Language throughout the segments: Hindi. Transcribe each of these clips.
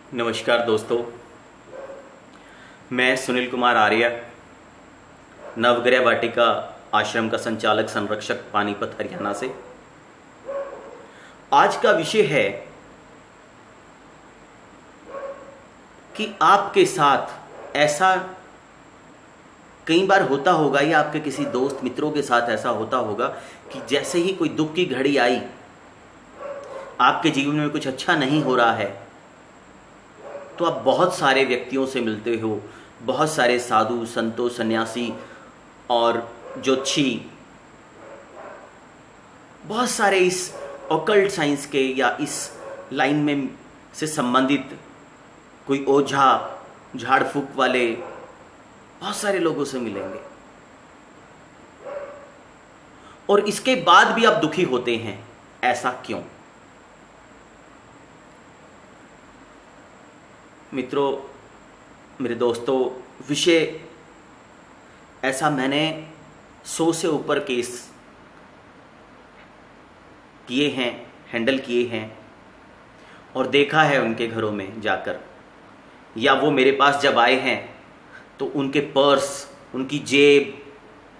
नमस्कार दोस्तों, मैं सुनील कुमार आर्य, नवग्रह वाटिका आश्रम का संचालक संरक्षक, पानीपत, हरियाणा से। आज का विषय है कि आपके साथ ऐसा कई बार होता होगा या आपके किसी दोस्त मित्रों के साथ ऐसा होता होगा कि जैसे ही कोई दुख की घड़ी आई, आपके जीवन में कुछ अच्छा नहीं हो रहा है, तो आप बहुत सारे व्यक्तियों से मिलते हो, बहुत सारे साधु संतों, सन्यासी और ज्योतिषी, बहुत सारे इस ऑकल्ट साइंस के या इस लाइन में से संबंधित कोई ओझा, झाड़ फूक वाले, बहुत सारे लोगों से मिलेंगे और इसके बाद भी आप दुखी होते हैं। ऐसा क्यों? मित्रों, मेरे दोस्तों, विषय ऐसा, मैंने 100 से ऊपर केस किए हैं, हैंडल किए हैं और देखा है उनके घरों में जाकर, या वो मेरे पास जब आए हैं तो उनके पर्स, उनकी जेब,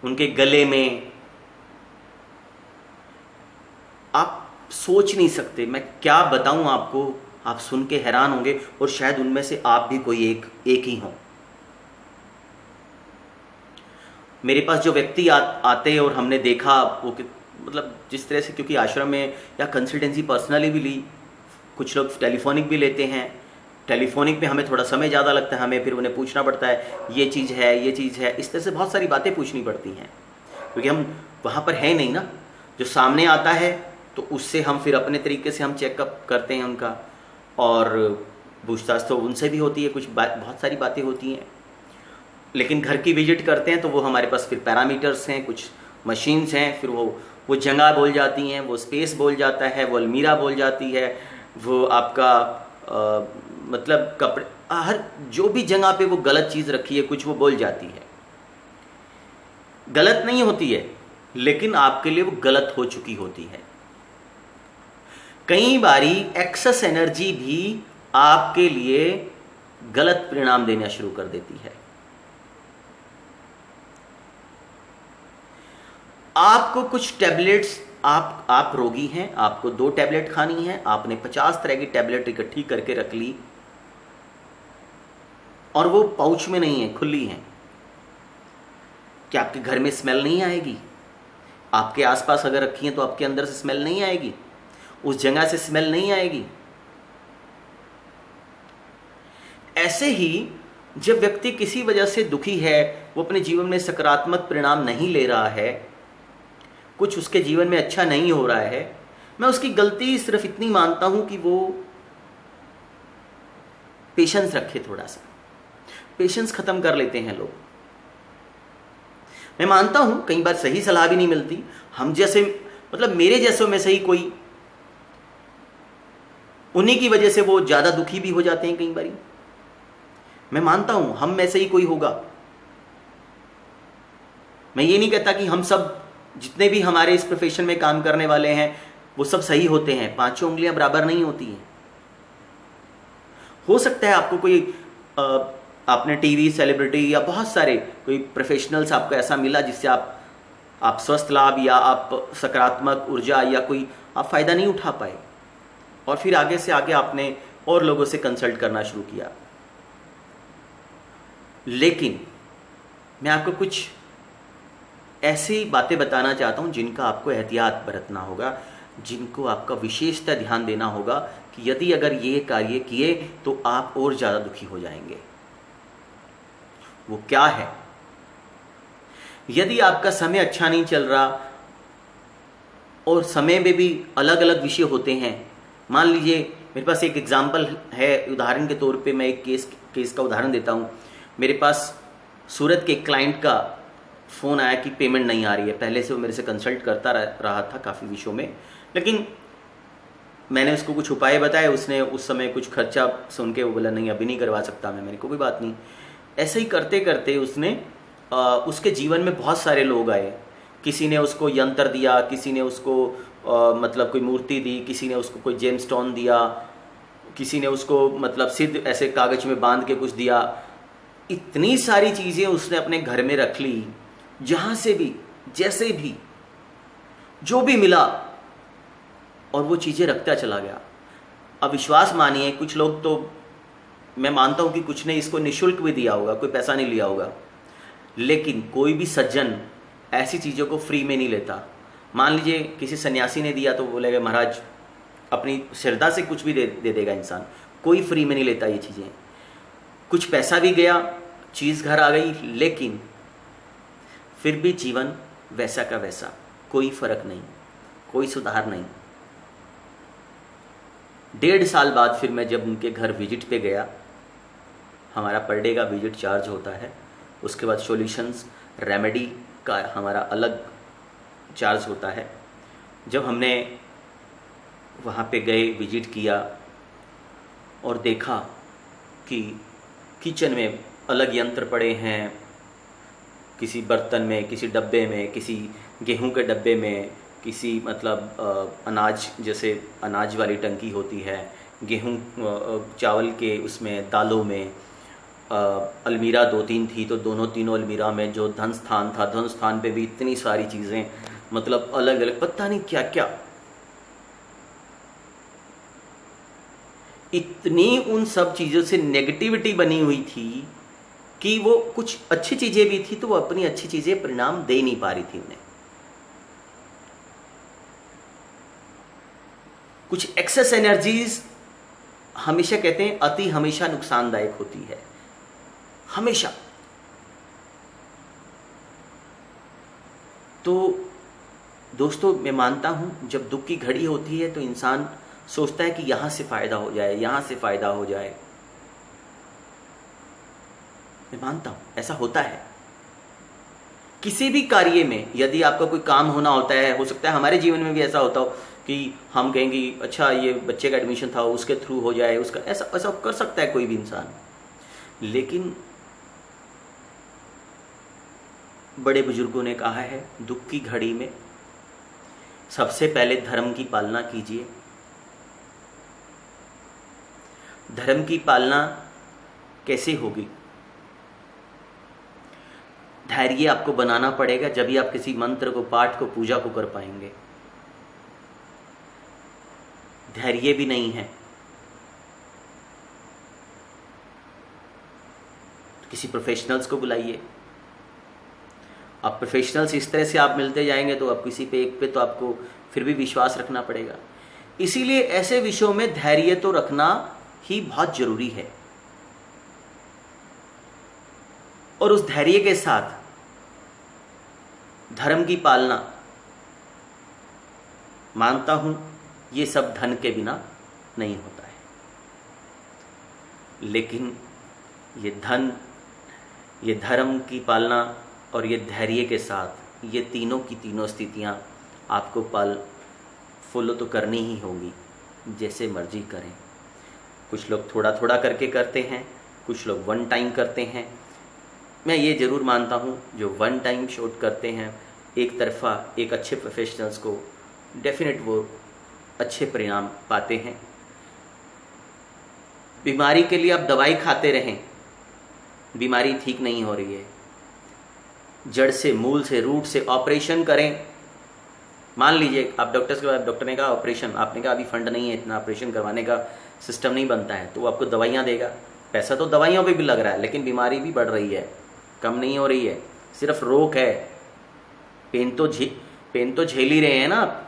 उनके गले में, आप सोच नहीं सकते, मैं क्या बताऊं आपको, आप सुन के हैरान होंगे और शायद उनमें से आप भी कोई एक ही हो। मेरे पास जो व्यक्ति आते और हमने देखा वो मतलब जिस तरह से, क्योंकि आश्रम में या कंसल्टेंसी पर्सनली भी ली, कुछ लोग टेलीफोनिक भी लेते हैं। टेलीफोनिक पे हमें थोड़ा समय ज़्यादा लगता है, हमें फिर उन्हें पूछना पड़ता है ये चीज़ है, ये चीज़ है, इस तरह से बहुत सारी बातें पूछनी पड़ती हैं, क्योंकि हम वहाँ पर है नहीं ना। जो सामने आता है तो उससे हम फिर अपने तरीके से हम चेकअप करते हैं उनका, और पूछताछ तो उनसे भी होती है, बहुत सारी बातें होती हैं। लेकिन घर की विजिट करते हैं तो वो हमारे पास फिर पैरामीटर्स हैं, कुछ मशीन्स हैं, फिर वो जगह बोल जाती हैं, वो स्पेस बोल जाता है, वो अलमीरा बोल जाती है, वो आपका मतलब कपड़े, हर जो भी जगह पे वो गलत चीज़ रखी है कुछ, वो बोल जाती है। गलत नहीं होती है, लेकिन आपके लिए वो गलत हो चुकी होती है। कई बारी एक्सेस एनर्जी भी आपके लिए गलत परिणाम देना शुरू कर देती है। आपको कुछ टैबलेट्स, आप रोगी हैं, आपको 2 टैबलेट खानी है, आपने 50 तरह की टैबलेट इकट्ठी करके रख ली और वो पाउच में नहीं है, खुली है। क्या आपके घर में स्मेल नहीं आएगी? आपके आसपास अगर रखी हैं तो आपके अंदर से स्मेल नहीं आएगी, उस जगह से स्मेल नहीं आएगी। ऐसे ही जब व्यक्ति किसी वजह से दुखी है, वो अपने जीवन में सकारात्मक परिणाम नहीं ले रहा है, कुछ उसके जीवन में अच्छा नहीं हो रहा है, मैं उसकी गलती सिर्फ इतनी मानता हूं कि वो पेशेंस रखे, थोड़ा सा पेशेंस खत्म कर लेते हैं लोग। मैं मानता हूं कई बार सही सलाह भी नहीं मिलती, हम जैसे, मतलब मेरे जैसों में से ही कोई, उन्हीं की वजह से वो ज्यादा दुखी भी हो जाते हैं कई बारी। मैं मानता हूं हम में से ही कोई होगा। मैं ये नहीं कहता कि हम सब, जितने भी हमारे इस प्रोफेशन में काम करने वाले हैं, वो सब सही होते हैं। 5 उंगलियां बराबर नहीं होती हैं। हो सकता है आपको कोई आपने टीवी सेलिब्रिटी या बहुत सारे कोई प्रोफेशनल्स आपको ऐसा मिला जिससे आप स्वस्थ लाभ या आप सकारात्मक ऊर्जा या कोई आप फायदा नहीं उठा पाए, और फिर आगे से आगे आपने और लोगों से कंसल्ट करना शुरू किया। लेकिन मैं आपको कुछ ऐसी बातें बताना चाहता हूं जिनका आपको एहतियात बरतना होगा, जिनको आपका विशेषतः ध्यान देना होगा कि यदि अगर ये कार्य किए तो आप और ज़्यादा दुखी हो जाएंगे। वो क्या है? यदि आपका समय अच्छा नहीं चल रहा और समय में भी अलग अलग विषय होते हैं, मान लीजिए मेरे पास एक एग्जाम्पल है, उदाहरण के तौर पे मैं एक केस का उदाहरण देता हूँ। मेरे पास सूरत के एक क्लाइंट का फ़ोन आया कि पेमेंट नहीं आ रही है। पहले से वो मेरे से कंसल्ट करता रहा था काफ़ी विषयों में, लेकिन मैंने उसको कुछ उपाय बताए, उसने उस समय कुछ खर्चा सुन के वो बोला नहीं अभी नहीं करवा सकता मैंने कोई बात नहीं। ऐसे ही करते करते उसने उसके जीवन में बहुत सारे लोग आए, किसी ने उसको यंत्र दिया, किसी ने उसको मतलब कोई मूर्ति दी, किसी ने उसको कोई जेम स्टोन दिया, किसी ने उसको मतलब सिद्ध ऐसे कागज में बांध के कुछ दिया। इतनी सारी चीज़ें उसने अपने घर में रख ली, जहाँ से भी जैसे भी जो भी मिला, और वो चीज़ें रखता चला गया। अब विश्वास मानिए, कुछ लोग तो, मैं मानता हूँ कि कुछ ने इसको निःशुल्क भी दिया होगा, कोई पैसा नहीं लिया होगा, लेकिन कोई भी सज्जन ऐसी चीज़ों को फ्री में नहीं लेता। मान लीजिए किसी सन्यासी ने दिया तो बोलेगा महाराज अपनी श्रद्धा से कुछ भी दे देगा इंसान, कोई फ्री में नहीं लेता ये चीज़ें। कुछ पैसा भी गया, चीज़ घर आ गई, लेकिन फिर भी जीवन वैसा का वैसा, कोई फर्क नहीं, कोई सुधार नहीं। 1.5 साल बाद फिर मैं जब उनके घर विजिट पे गया, हमारा पर डे का विजिट चार्ज होता है, उसके बाद सॉल्यूशंस रेमेडी का हमारा अलग चार्ज होता है। जब हमने वहाँ पे गए, विजिट किया और देखा कि किचन में अलग यंत्र पड़े हैं, किसी बर्तन में, किसी डब्बे में, किसी गेहूं के डब्बे में, किसी मतलब अनाज, जैसे अनाज वाली टंकी होती है, गेहूं चावल के उसमें, दालों में, अलमीरा 2-3 थी तो तीनों अलमीरा में जो धन स्थान था, धन स्थान पे भी इतनी सारी चीज़ें, मतलब अलग अलग पता नहीं क्या क्या, इतनी उन सब चीज़ों से नेगेटिविटी बनी हुई थी कि वो कुछ अच्छी चीज़ें भी थी तो वो अपनी अच्छी चीज़ें परिणाम दे नहीं पा रही थी उन्हें। कुछ एक्सेस एनर्जीज, हमेशा कहते हैं अति हमेशा नुकसानदायक होती है, हमेशा। तो दोस्तों मैं मानता हूं जब दुख की घड़ी होती है तो इंसान सोचता है कि यहां से फायदा हो जाए, यहां से फायदा हो जाए। मैं मानता हूं ऐसा होता है। किसी भी कार्य में यदि आपका कोई काम होना होता है, हो सकता है हमारे जीवन में भी ऐसा होता हो कि हम कहेंगे अच्छा ये बच्चे का एडमिशन था उसके थ्रू हो जाए, उसका ऐसा ऐसा कर सकता है कोई भी इंसान। लेकिन बड़े बुजुर्गों ने कहा है दुख की घड़ी में सबसे पहले धर्म की पालना कीजिए। धर्म की पालना कैसे होगी? धैर्य आपको बनाना पड़ेगा, जब भी आप किसी मंत्र को, पाठ को, पूजा को कर पाएंगे। धैर्य भी नहीं है तो किसी प्रोफेशनल्स को बुलाइए। अब प्रोफेशनल्स इस तरह से आप मिलते जाएंगे तो अब किसी पे एक पे तो आपको फिर भी विश्वास रखना पड़ेगा। इसीलिए ऐसे विषयों में धैर्य तो रखना ही बहुत जरूरी है। और उस धैर्य के साथ धर्म की पालना, मानता हूं ये सब धन के बिना नहीं होता है, लेकिन ये धन, ये धर्म की पालना और ये धैर्य के साथ ये तीनों की तीनों स्थितियां आपको फॉलो तो करनी ही होगी, जैसे मर्जी करें। कुछ लोग थोड़ा थोड़ा करके करते हैं, कुछ लोग वन टाइम करते हैं। मैं ये ज़रूर मानता हूँ जो वन टाइम शॉट करते हैं एक तरफा, एक अच्छे प्रोफेशनल्स को डेफिनेट वो अच्छे परिणाम पाते हैं। बीमारी के लिए आप दवाई खाते रहें, बीमारी ठीक नहीं हो रही है, जड़ से, मूल से, रूट से ऑपरेशन करें। मान लीजिए आप डॉक्टर्स के बाद, डॉक्टर ने कहा ऑपरेशन, आपने कहा अभी फंड नहीं है इतना, ऑपरेशन करवाने का सिस्टम नहीं बनता है, तो वो आपको दवाइयाँ देगा। पैसा तो दवाइयों पे भी लग रहा है, लेकिन बीमारी भी बढ़ रही है, कम नहीं हो रही है, सिर्फ रोक है। पेन तो झेल ही रहे हैं ना आप।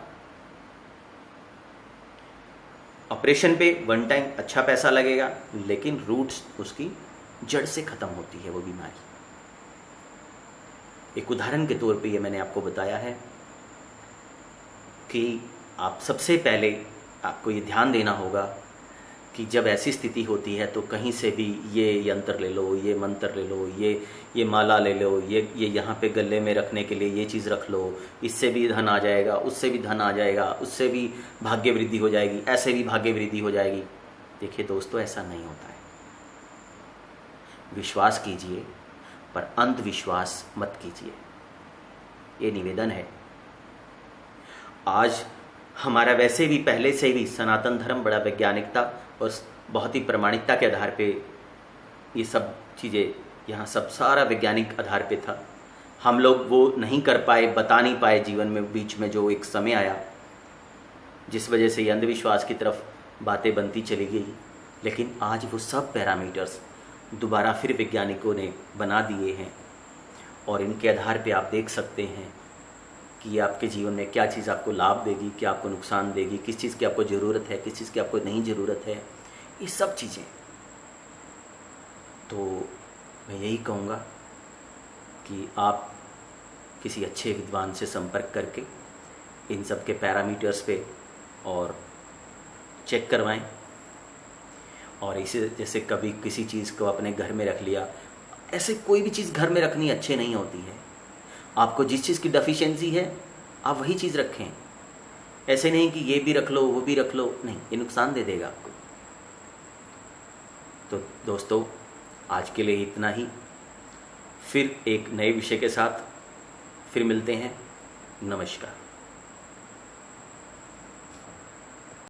ऑपरेशन पे वन टाइम अच्छा पैसा लगेगा, लेकिन रूट्स उसकी जड़ से खत्म होती है वो बीमारी। एक उदाहरण के तौर पे ये मैंने आपको बताया है कि आप सबसे पहले आपको ये ध्यान देना होगा कि जब ऐसी स्थिति होती है तो कहीं से भी ये यंत्र ले लो, ये मंत्र ले लो, ये माला ले लो, ये यहाँ पे गले में रखने के लिए ये चीज़ रख लो, इससे भी धन आ जाएगा, उससे भी धन आ जाएगा, उससे भी भाग्य वृद्धि हो जाएगी, ऐसे भी भाग्य वृद्धि हो जाएगी। देखिए दोस्तों, ऐसा नहीं होता है। विश्वास कीजिए पर अंधविश्वास मत कीजिए, ये निवेदन है। आज हमारा वैसे भी पहले से भी सनातन धर्म बड़ा वैज्ञानिक था, और बहुत ही प्रामाणिकता के आधार पे ये सब चीज़ें यहाँ सब सारा वैज्ञानिक आधार पे था। हम लोग वो नहीं कर पाए, बता नहीं पाए जीवन में, बीच में जो एक समय आया जिस वजह से ये अंधविश्वास की तरफ बातें बनती चली गई। लेकिन आज वो सब पैरामीटर्स दोबारा फिर वैज्ञानिकों ने बना दिए हैं और इनके आधार पे आप देख सकते हैं कि ये आपके जीवन में क्या चीज़ आपको लाभ देगी, क्या आपको नुकसान देगी, किस चीज़ की आपको ज़रूरत है, किस चीज़ की आपको नहीं ज़रूरत है, ये सब चीज़ें। तो मैं यही कहूँगा कि आप किसी अच्छे विद्वान से संपर्क करके इन सब के पैरामीटर्स पे और चेक करवाएं। और इसे जैसे कभी किसी चीज़ को अपने घर में रख लिया, ऐसे कोई भी चीज़ घर में रखनी अच्छे नहीं होती है। आपको जिस चीज़ की डेफिशिएंसी है आप वही चीज़ रखें। ऐसे नहीं कि ये भी रख लो वो भी रख लो, नहीं, ये नुकसान दे देगा आपको। तो दोस्तों आज के लिए इतना ही। फिर एक नए विषय के साथ फिर मिलते हैं। नमस्कार।